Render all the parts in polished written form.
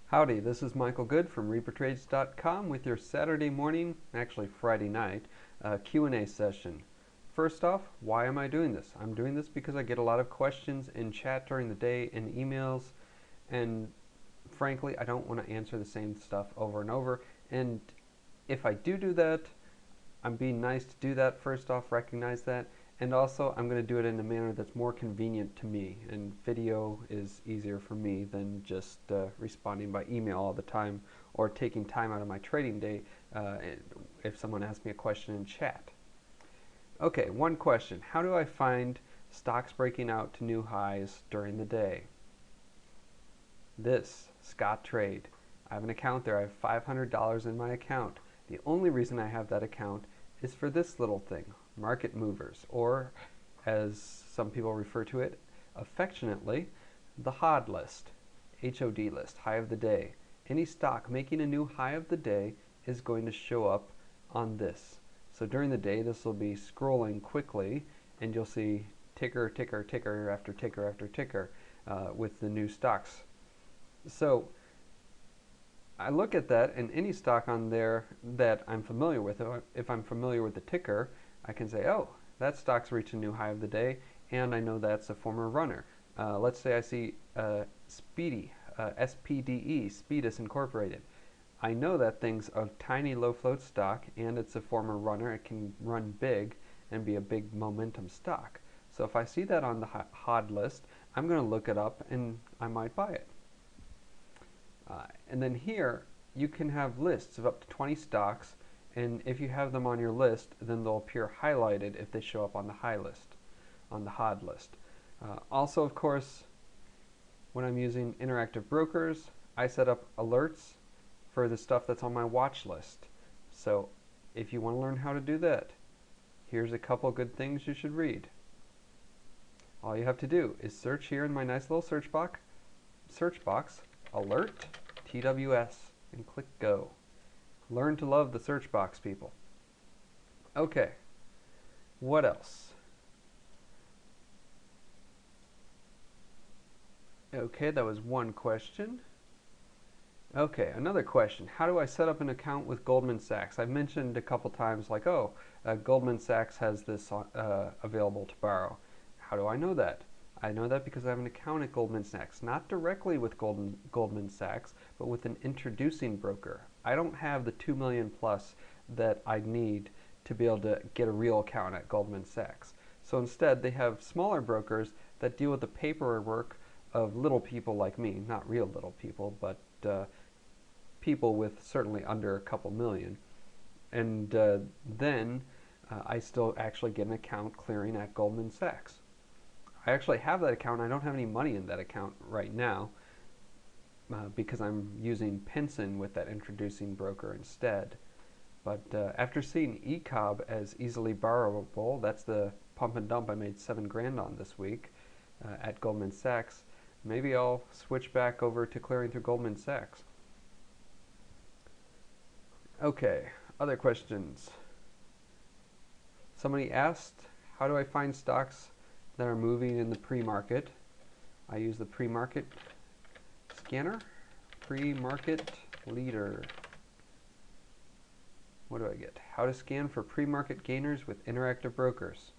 Howdy, this is Michael Good from reapertrades.com with your Saturday morning, actually Friday night, Q&A session. First off, why am I doing this? I'm doing this because I get a lot of questions in chat during the day and emails, and frankly, I don't want to answer the same stuff over and over. And if I do that, I'm being nice to do that. First off, recognize that. And also, I'm going to do it in a manner that's more convenient to me. And video is easier for me than just responding by email all the time or taking time out of my trading day if someone asks me a question in chat. Okay, one question. How do I find stocks breaking out to new highs during the day? This, Scottrade. I have an account there. I have $500 in my account. The only reason I have that account is for this little thing, market movers, or as some people refer to it affectionately, the HOD list, HOD list, high of the day. Any stock making a new high of the day is going to show up on this. So during the day, this will be scrolling quickly, and you'll see ticker, ticker, ticker after ticker after ticker with the new stocks. So I look at that, and any stock on there that I'm familiar with, if I'm familiar with the ticker, I can say, oh, that stock's reached a new high of the day, and I know that's a former runner. Let's say I see Speedy, SPDE, Speedus Incorporated. I know that thing's a tiny low float stock, and it's a former runner. It can run big and be a big momentum stock. So if I see that on the HOD list, I'm going to look it up, and I might buy it. And then here, you can have lists of up to 20 stocks, and if you have them on your list, then they'll appear highlighted if they show up on the high list, on the HOD list. Also, of course, when I'm using interactive brokers, I set up alerts for the stuff that's on my watch list. So if you want to learn how to do that, here's a couple good things you should read. All you have to do is search here in my nice little search box, alert TWS, and click go. Learn to love the search box, people. Okay, what else? Okay, that was one question. Okay, another question. How do I set up an account with Goldman Sachs? I've mentioned a couple times like, oh, Goldman Sachs has this available to borrow. How do I know that? I know that because I have an account at Goldman Sachs, not directly with Goldman Sachs, but with an introducing broker. I don't have the 2 million plus that I need to be able to get a real account at Goldman Sachs. So instead, they have smaller brokers that deal with the paperwork of little people like me, not real little people, but people with certainly under a couple million. And then I still actually get an account clearing at Goldman Sachs. I actually have that account. I don't have any money in that account right now because I'm using Penson with that introducing broker instead. But after seeing ECOB as easily borrowable, that's the pump and dump I made $7,000 on this week at Goldman Sachs, maybe I'll switch back over to clearing through Goldman Sachs. Okay, other questions. Somebody asked, how do I find stocks that are moving in the pre-market? I use the pre-market scanner, pre-market leader. What do I get? How to scan for pre-market gainers with interactive brokers.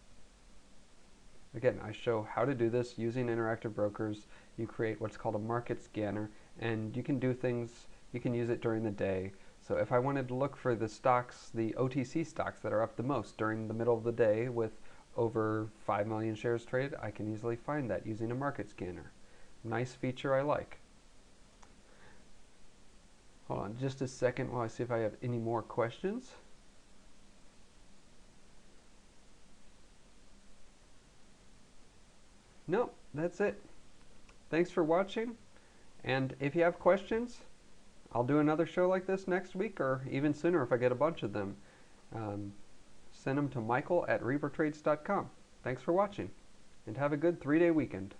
Again, I show how to do this using interactive brokers. You create what's called a market scanner, and you can do things, you can use it during the day. So if I wanted to look for the stocks, the OTC stocks that are up the most during the middle of the day with over 5 million shares traded, I can easily find that using a market scanner. Nice feature I like. Hold on just a second while I see if I have any more questions. No, that's it. Thanks for watching, and if you have questions, I'll do another show like this next week or even sooner if I get a bunch of them. Send them to Michael at reapertrades.com. Thanks for watching, and have a good 3-day weekend.